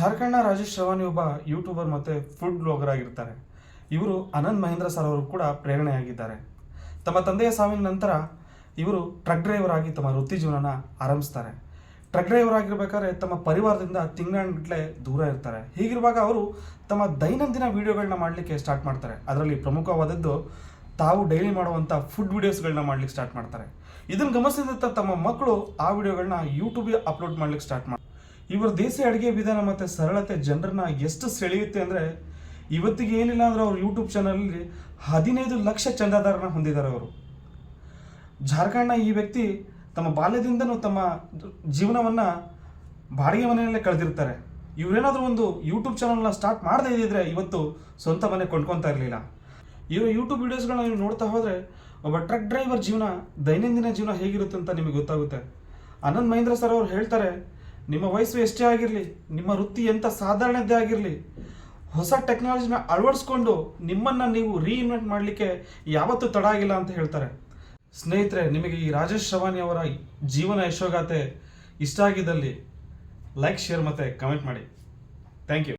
ಜಾರ್ಖಂಡ್ನ ರಾಜೇಶ್ ರವಾನಿ ಒಬ್ಬ ಯೂಟ್ಯೂಬರ್ ಮತ್ತು ಫುಡ್ ಬ್ಲಾಗರ್ ಆಗಿರ್ತಾರೆ. ಇವರು ಆನಂದ್ ಮಹೇಂದ್ರ ಸರ್ ಅವರು ಕೂಡ ಪ್ರೇರಣೆಯಾಗಿದ್ದಾರೆ. ತಮ್ಮ ತಂದೆಯ ಸಾವಿನ ನಂತರ ಇವರು ಟ್ರಕ್ ಡ್ರೈವರ್ ಆಗಿ ತಮ್ಮ ವೃತ್ತಿ ಜೀವನನ ಆರಂಭಿಸ್ತಾರೆ. ಟ್ರಕ್ ಡ್ರೈವರ್ ಆಗಿರ್ಬೇಕಾದ್ರೆ ತಮ್ಮ ಪರಿವಾರದಿಂದ ತಿಂಗಳಗಟ್ಟಲೆ ದೂರ ಇರ್ತಾರೆ. ಹೀಗಿರುವಾಗ ಅವರು ತಮ್ಮ ದೈನಂದಿನ ವಿಡಿಯೋಗಳನ್ನ ಮಾಡಲಿಕ್ಕೆ ಸ್ಟಾರ್ಟ್ ಮಾಡ್ತಾರೆ. ಅದರಲ್ಲಿ ಪ್ರಮುಖವಾದದ್ದು ತಾವು ಡೈಲಿ ಮಾಡುವಂಥ ಫುಡ್ ವಿಡಿಯೋಸ್ಗಳನ್ನ ಮಾಡ್ಲಿಕ್ಕೆ ಸ್ಟಾರ್ಟ್ ಮಾಡ್ತಾರೆ. ಇದನ್ನು ಗಮನಿಸಿದಂಥ ತಮ್ಮ ಮಕ್ಕಳು ಆ ವಿಡಿಯೋಗಳನ್ನ ಯೂಟ್ಯೂಬ್ಗೆ ಅಪ್ಲೋಡ್ ಮಾಡ್ಲಿಕ್ಕೆ ಸ್ಟಾರ್ಟ್ ಮಾಡ್ತಾರೆ. ಇವರ ದೇಸಿ ಅಡುಗೆ ವಿಧಾನ ಮತ್ತು ಸರಳತೆ ಜನರನ್ನ ಎಷ್ಟು ಸೆಳೆಯುತ್ತೆ ಅಂದರೆ, ಇವತ್ತಿಗೆ ಏನಿಲ್ಲ ಅಂದರೆ ಅವರು ಯೂಟ್ಯೂಬ್ ಚಾನಲಲ್ಲಿ 15 ಲಕ್ಷ ಚಂದಾದಾರನ ಹೊಂದಿದ್ದಾರೆ. ಅವರು ಜಾರ್ಖಂಡ್ನ ಈ ವ್ಯಕ್ತಿ ತಮ್ಮ ಬಾಲ್ಯದಿಂದನೂ ತಮ್ಮ ಜೀವನವನ್ನು ಬಾಡಿಗೆ ಮನೆಯಲ್ಲೇ ಕಳೆದಿರ್ತಾರೆ. ಇವರೇನಾದರೂ ಒಂದು ಯೂಟ್ಯೂಬ್ ಚಾನಲ್ನ ಸ್ಟಾರ್ಟ್ ಮಾಡದೇ ಇದ್ದಿದ್ರೆ ಇವತ್ತು ಸ್ವಂತ ಮನೆ ಕೊಂಡ್ಕೊತಾ ಇರಲಿಲ್ಲ. ಇವರ ಯೂಟ್ಯೂಬ್ ವೀಡಿಯೋಸ್ಗಳನ್ನ ನೀವು ನೋಡ್ತಾ ಹೋದರೆ ಒಬ್ಬ ಟ್ರಕ್ ಡ್ರೈವರ್ ಜೀವನ, ದೈನಂದಿನ ಜೀವನ ಹೇಗಿರುತ್ತೆ ಅಂತ ನಿಮಗೆ ಗೊತ್ತಾಗುತ್ತೆ. ಆನಂದ್ ಮಹೇಂದ್ರ ಸರ್ ಅವರು ಹೇಳ್ತಾರೆ, ನಿಮ್ಮ ವಯಸ್ಸು ಎಷ್ಟೇ ಆಗಿರಲಿ, ನಿಮ್ಮ ವೃತ್ತಿ ಎಂಥ ಸಾಧಾರಣದ್ದೇ ಆಗಿರಲಿ, ಹೊಸ ಟೆಕ್ನಾಲಜಿನ ಅಳವಡಿಸ್ಕೊಂಡು ನಿಮ್ಮನ್ನು ನೀವು ರೀಇನ್ವೆಂಟ್ ಮಾಡಲಿಕ್ಕೆ ಯಾವತ್ತೂ ತಡ ಆಗಿಲ್ಲ ಅಂತ ಹೇಳ್ತಾರೆ. ಸ್ನೇಹಿತರೆ, ನಿಮಗೆ ಈ ರಾಜೇಶ್ ರವಾನಿ ಅವರ ಜೀವನ ಯಶೋಗಾಥೆ ಇಷ್ಟ ಆಗಿದ್ದಲ್ಲಿ ಲೈಕ್, ಶೇರ್ ಮತ್ತು ಕಮೆಂಟ್ ಮಾಡಿ. Thank you.